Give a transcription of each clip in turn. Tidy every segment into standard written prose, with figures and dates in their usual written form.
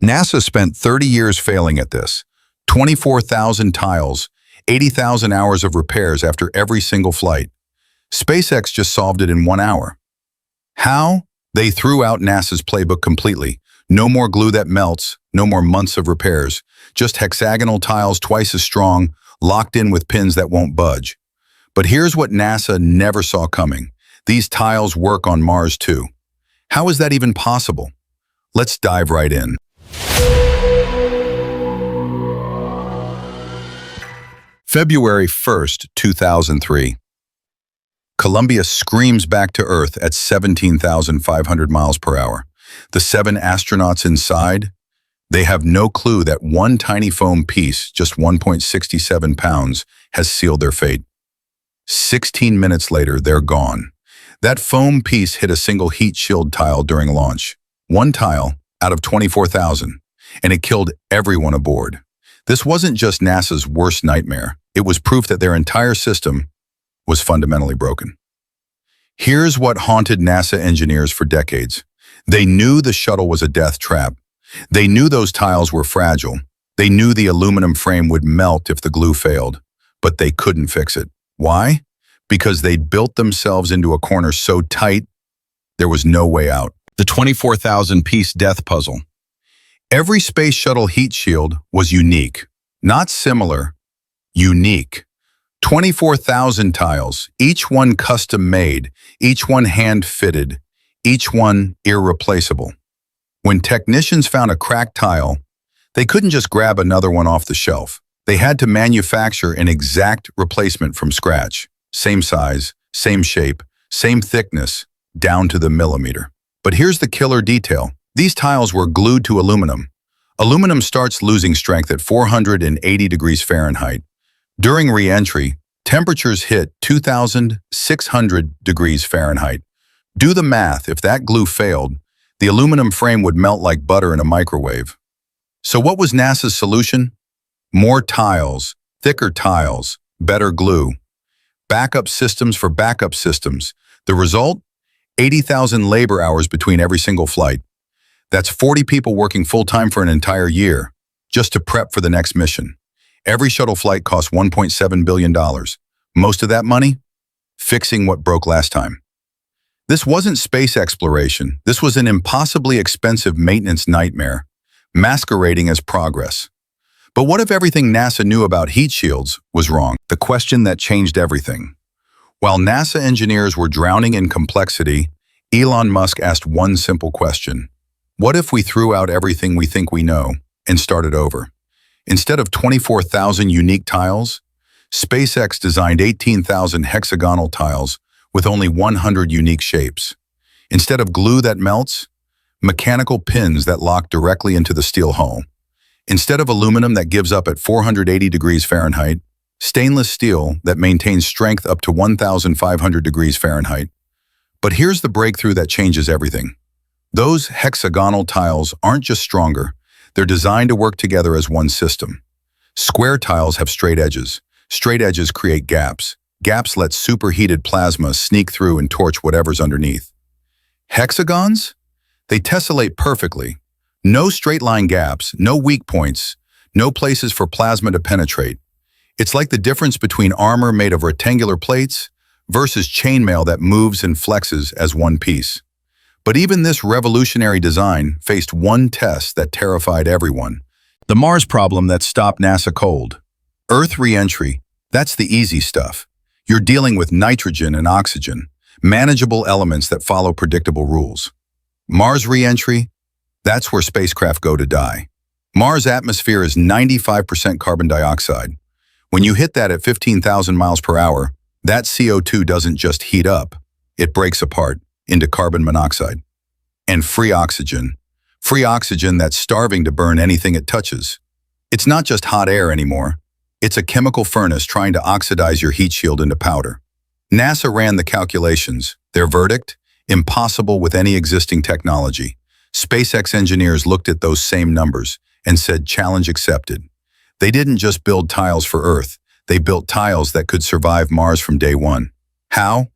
NASA spent 30 years failing at this. 24,000 tiles, 80,000 hours of repairs after every single flight. SpaceX just solved it in 1 hour. How? They threw out NASA's playbook completely. No more glue that melts, no more months of repairs. Just hexagonal tiles twice as strong, locked in with pins that won't budge. But here's what NASA never saw coming. These tiles work on Mars too. How is that even possible? Let's dive right in. February 1st, 2003. Columbia screams back to Earth at 17,500 miles per hour. The 7 astronauts inside, they have no clue that one tiny foam piece, just 1.67 pounds, has sealed their fate. 16 minutes later, they're gone. That foam piece hit a single heat shield tile during launch. One tile out of 24,000, and it killed everyone aboard. This wasn't just NASA's worst nightmare. It was proof that their entire system was fundamentally broken. Here's what haunted NASA engineers for decades. They knew the shuttle was a death trap. They knew those tiles were fragile. They knew the aluminum frame would melt if the glue failed, but they couldn't fix it. Why? Because they'd built themselves into a corner so tight, there was no way out. The 24,000-piece death puzzle. Every space shuttle heat shield was unique. Not similar, unique. 24,000 tiles, each one custom-made, each one hand-fitted, each one irreplaceable. When technicians found a cracked tile, they couldn't just grab another one off the shelf. They had to manufacture an exact replacement from scratch. Same size, same shape, same thickness, down to the millimeter. But here's the killer detail. These tiles were glued to aluminum. Aluminum starts losing strength at 480 degrees Fahrenheit. During re-entry, temperatures hit 2,600 degrees Fahrenheit. Do the math. If that glue failed, the aluminum frame would melt like butter in a microwave. So what was NASA's solution? More tiles, thicker tiles, better glue. Backup systems for backup systems. The result? 80,000 labor hours between every single flight. That's 40 people working full-time for an entire year, just to prep for the next mission. Every shuttle flight cost $1.7 billion. Most of that money? Fixing what broke last time. This wasn't space exploration. This was an impossibly expensive maintenance nightmare, masquerading as progress. But what if everything NASA knew about heat shields was wrong? The question that changed everything. While NASA engineers were drowning in complexity, Elon Musk asked one simple question. What if we threw out everything we think we know and started over? Instead of 24,000 unique tiles, SpaceX designed 18,000 hexagonal tiles with only 100 unique shapes. Instead of glue that melts, mechanical pins that lock directly into the steel hull. Instead of aluminum that gives up at 480 degrees Fahrenheit, stainless steel that maintains strength up to 1,500 degrees Fahrenheit. But here's the breakthrough that changes everything. Those hexagonal tiles aren't just stronger, they're designed to work together as one system. Square tiles have straight edges. Straight edges create gaps. Gaps let superheated plasma sneak through and torch whatever's underneath. Hexagons? They tessellate perfectly. No straight-line gaps, no weak points, no places for plasma to penetrate. It's like the difference between armor made of rectangular plates versus chainmail that moves and flexes as one piece. But even this revolutionary design faced one test that terrified everyone. The Mars problem that stopped NASA cold. Earth re-entry, that's the easy stuff. You're dealing with nitrogen and oxygen, manageable elements that follow predictable rules. Mars re-entry, that's where spacecraft go to die. Mars' atmosphere is 95% carbon dioxide. When you hit that at 15,000 miles per hour, that CO2 doesn't just heat up, it breaks apart into carbon monoxide. And free oxygen that's starving to burn anything it touches. It's not just hot air anymore. It's a chemical furnace trying to oxidize your heat shield into powder. NASA ran the calculations. Their verdict? Impossible with any existing technology. SpaceX engineers looked at those same numbers and said, challenge accepted. They didn't just build tiles for Earth. They built tiles that could survive Mars from day one. How?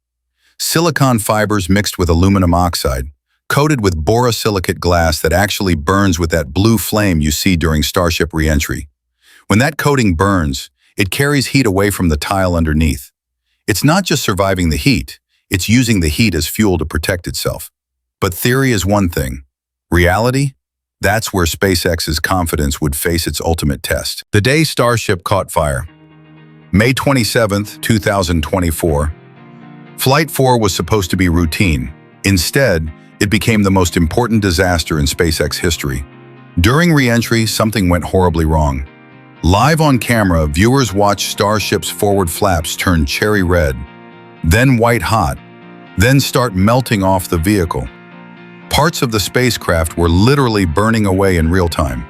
Silicon fibers mixed with aluminum oxide, coated with borosilicate glass that actually burns with that blue flame you see during Starship re-entry. When that coating burns, it carries heat away from the tile underneath. It's not just surviving the heat, it's using the heat as fuel to protect itself. But theory is one thing. Reality? That's where SpaceX's confidence would face its ultimate test. The day Starship caught fire. May 27, 2024. Flight 4 was supposed to be routine. Instead, it became the most important disaster in SpaceX history. During re-entry, something went horribly wrong. Live on camera, viewers watched Starship's forward flaps turn cherry red, then white hot, then start melting off the vehicle. Parts of the spacecraft were literally burning away in real time.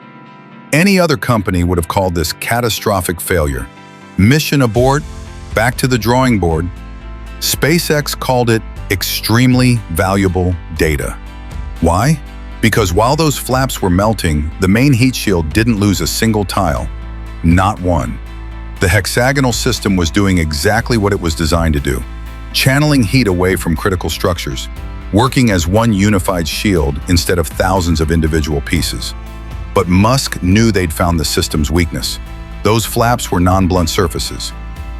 Any other company would have called this catastrophic failure. Mission abort, back to the drawing board. SpaceX called it extremely valuable data. Why? Because while those flaps were melting, the main heat shield didn't lose a single tile. Not one. The hexagonal system was doing exactly what it was designed to do, channeling heat away from critical structures, working as one unified shield instead of thousands of individual pieces. But Musk knew they'd found the system's weakness. Those flaps were non-blunt surfaces,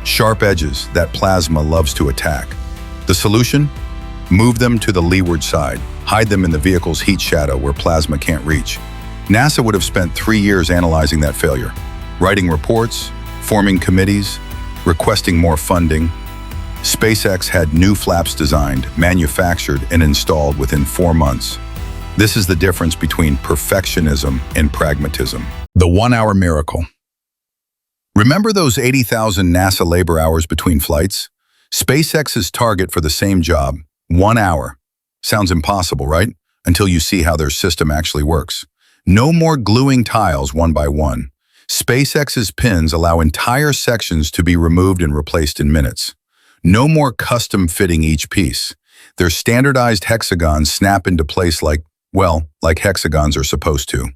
sharp edges that plasma loves to attack. The solution? Move them to the leeward side, hide them in the vehicle's heat shadow where plasma can't reach. NASA would have spent 3 years analyzing that failure, writing reports, forming committees, requesting more funding. SpaceX had new flaps designed, manufactured, and installed within 4 months. This is the difference between perfectionism and pragmatism. The 1-hour miracle. Remember those 80,000 NASA labor hours between flights? SpaceX's target for the same job, 1 hour. Sounds impossible, right? Until you see how their system actually works. No more gluing tiles one by one. SpaceX's pins allow entire sections to be removed and replaced in minutes. No more custom fitting each piece. Their standardized hexagons snap into place like hexagons are supposed to.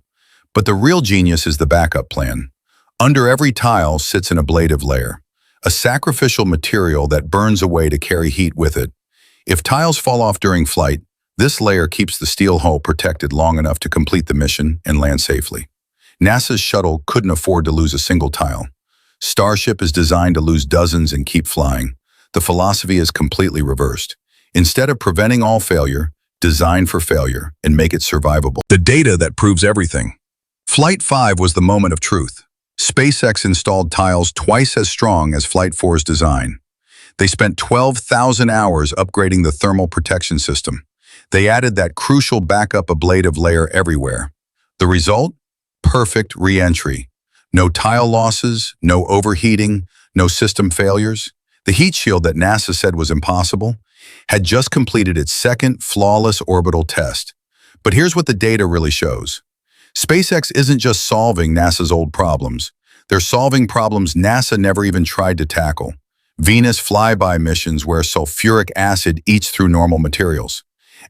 But the real genius is the backup plan. Under every tile sits an ablative layer, a sacrificial material that burns away to carry heat with it. If tiles fall off during flight, this layer keeps the steel hull protected long enough to complete the mission and land safely. NASA's shuttle couldn't afford to lose a single tile. Starship is designed to lose dozens and keep flying. The philosophy is completely reversed. Instead of preventing all failure, design for failure and make it survivable. The data that proves everything. Flight 5 was the moment of truth. SpaceX installed tiles twice as strong as Flight 4's design. They spent 12,000 hours upgrading the thermal protection system. They added that crucial backup ablative layer everywhere. The result? Perfect re-entry. No tile losses, no overheating, no system failures. The heat shield that NASA said was impossible had just completed its second flawless orbital test. But here's what the data really shows. SpaceX isn't just solving NASA's old problems. They're solving problems NASA never even tried to tackle. Venus flyby missions where sulfuric acid eats through normal materials.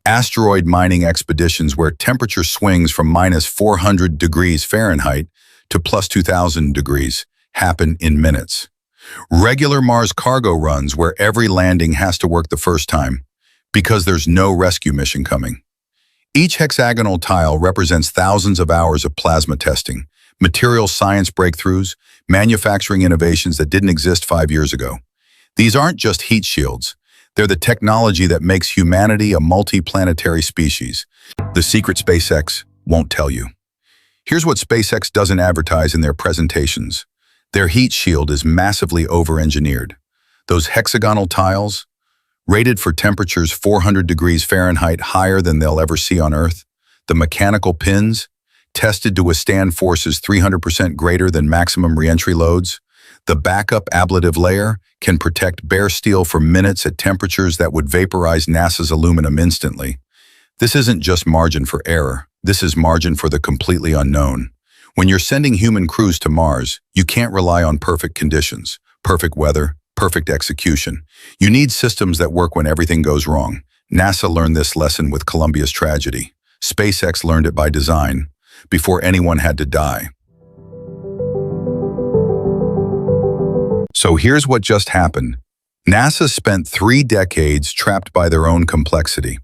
Asteroid mining expeditions where temperature swings from -400 degrees Fahrenheit to +2,000 degrees happen in minutes. Regular Mars cargo runs where every landing has to work the first time because there's no rescue mission coming. Each hexagonal tile represents thousands of hours of plasma testing, material science breakthroughs, manufacturing innovations that didn't exist 5 years ago. These aren't just heat shields. They're the technology that makes humanity a multi-planetary species. The secret SpaceX won't tell you. Here's what SpaceX doesn't advertise in their presentations. Their heat shield is massively over-engineered. Those hexagonal tiles, rated for temperatures 400 degrees Fahrenheit higher than they'll ever see on Earth. The mechanical pins, tested to withstand forces 300% greater than maximum reentry loads. The backup ablative layer can protect bare steel for minutes at temperatures that would vaporize NASA's aluminum instantly. This isn't just margin for error. This is margin for the completely unknown. When you're sending human crews to Mars, you can't rely on perfect conditions, perfect weather, perfect execution. You need systems that work when everything goes wrong. NASA learned this lesson with Columbia's tragedy. SpaceX learned it by design, before anyone had to die. So here's what just happened. NASA spent 3 decades trapped by their own complexity,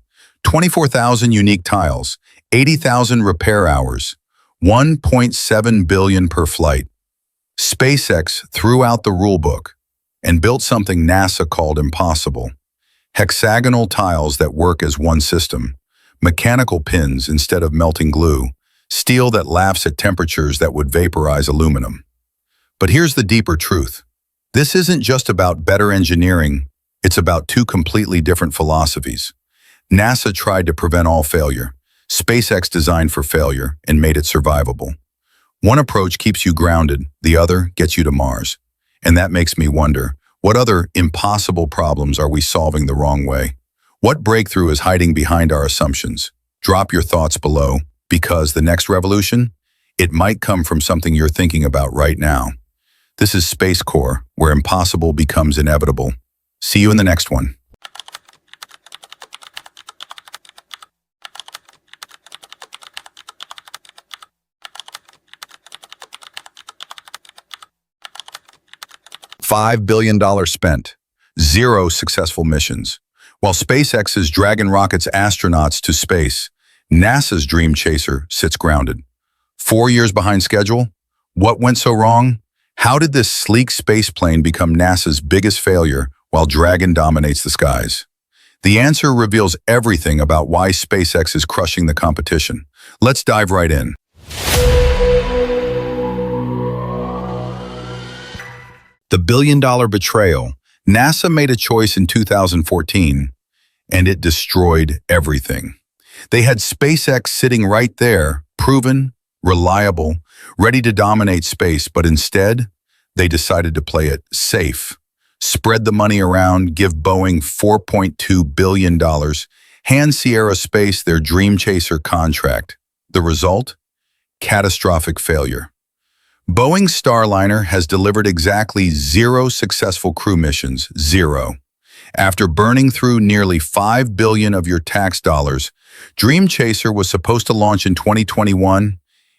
24,000 unique tiles, 80,000 repair hours, 1.7 billion per flight. SpaceX threw out the rulebook and built something NASA called impossible. Hexagonal tiles that work as one system, mechanical pins instead of melting glue, steel that laughs at temperatures that would vaporize aluminum. But here's the deeper truth. This isn't just about better engineering, it's about two completely different philosophies. NASA tried to prevent all failure. SpaceX designed for failure and made it survivable. One approach keeps you grounded, the other gets you to Mars. And that makes me wonder, what other impossible problems are we solving the wrong way? What breakthrough is hiding behind our assumptions? Drop your thoughts below, because the next revolution, it might come from something you're thinking about right now. This is Space Core, where impossible becomes inevitable. See you in the next one. $5 billion spent, 0 successful missions. While SpaceX's Dragon rockets astronauts to space, NASA's Dream Chaser sits grounded. 4 years behind schedule? What went so wrong? How did this sleek spaceplane become NASA's biggest failure while Dragon dominates the skies? The answer reveals everything about why SpaceX is crushing the competition. Let's dive right in. The billion-dollar betrayal. NASA made a choice in 2014, and it destroyed everything. They had SpaceX sitting right there, proven, reliable, ready to dominate space, but instead, they decided to play it safe, spread the money around, give Boeing $4.2 billion, hand Sierra Space their Dream Chaser contract. The result? Catastrophic failure. Boeing's Starliner has delivered exactly 0 successful crew missions, 0. After burning through nearly $5 billion of your tax dollars, Dream Chaser was supposed to launch in 2021.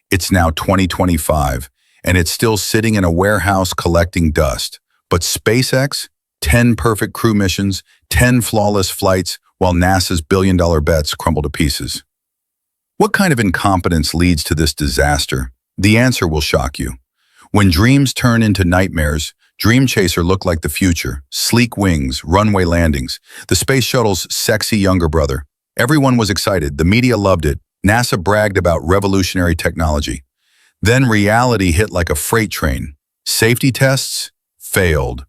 It's now 2025, and it's still sitting in a warehouse collecting dust. But SpaceX, 10 perfect crew missions, 10 flawless flights, while NASA's billion-dollar bets crumble to pieces. What kind of incompetence leads to this disaster? The answer will shock you. When dreams turn into nightmares, Dream Chaser looked like the future. Sleek wings, runway landings, the space shuttle's sexy younger brother. Everyone was excited. The media loved it. NASA bragged about revolutionary technology. Then reality hit like a freight train. Safety tests? Failed.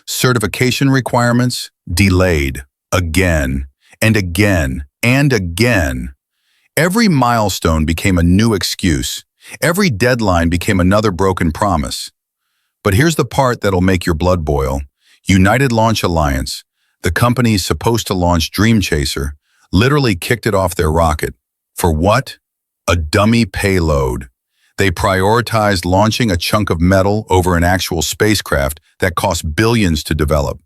Certification requirements? Delayed. Again, and again, and again. Every milestone became a new excuse. Every deadline became another broken promise. But here's the part that'll make your blood boil. United Launch Alliance, the company supposed to launch Dream Chaser, literally kicked it off their rocket. For what? A dummy payload. They prioritized launching a chunk of metal over an actual spacecraft that cost billions to develop.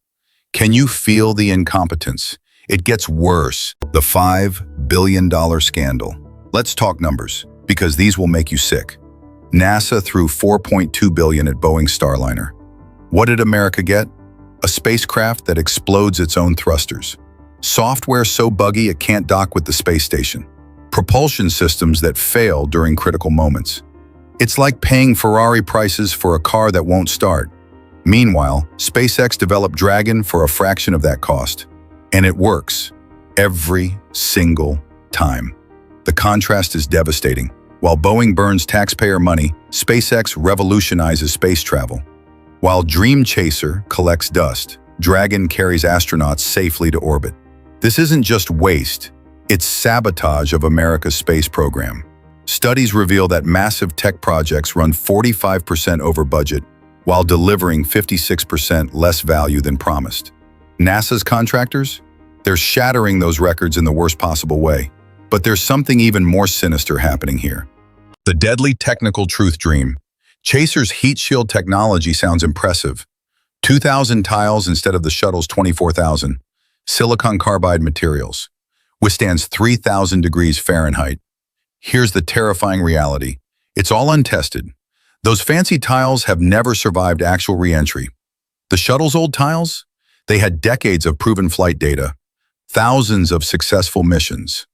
Can you feel the incompetence? It gets worse. The $5 billion scandal. Let's talk numbers, because these will make you sick. NASA threw $4.2 billion at Boeing's Starliner. What did America get? A spacecraft that explodes its own thrusters. Software so buggy it can't dock with the space station. Propulsion systems that fail during critical moments. It's like paying Ferrari prices for a car that won't start. Meanwhile, SpaceX developed Dragon for a fraction of that cost. And it works. Every single time. The contrast is devastating. While Boeing burns taxpayer money, SpaceX revolutionizes space travel. While Dream Chaser collects dust, Dragon carries astronauts safely to orbit. This isn't just waste, it's sabotage of America's space program. Studies reveal that massive tech projects run 45% over budget, while delivering 56% less value than promised. NASA's contractors? They're shattering those records in the worst possible way. But there's something even more sinister happening here. The deadly technical truth dream. Chaser's heat shield technology sounds impressive. 2,000 tiles instead of the shuttle's 24,000. Silicon carbide materials. Withstands 3,000 degrees Fahrenheit. Here's the terrifying reality. It's all untested. Those fancy tiles have never survived actual re-entry. The shuttle's old tiles? They had decades of proven flight data. Thousands of successful missions.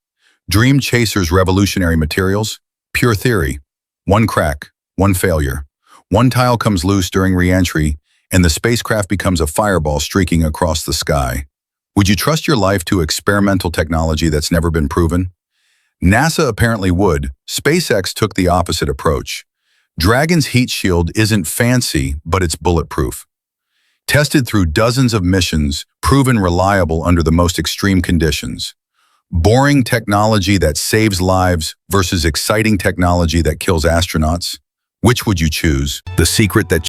Dream Chaser's revolutionary materials? Pure theory. One crack, one failure. One tile comes loose during re-entry, and the spacecraft becomes a fireball streaking across the sky. Would you trust your life to experimental technology that's never been proven? NASA apparently would. SpaceX took the opposite approach. Dragon's heat shield isn't fancy, but it's bulletproof. Tested through dozens of missions, proven reliable under the most extreme conditions. Boring technology that saves lives versus exciting technology that kills astronauts? Which would you choose? The secret that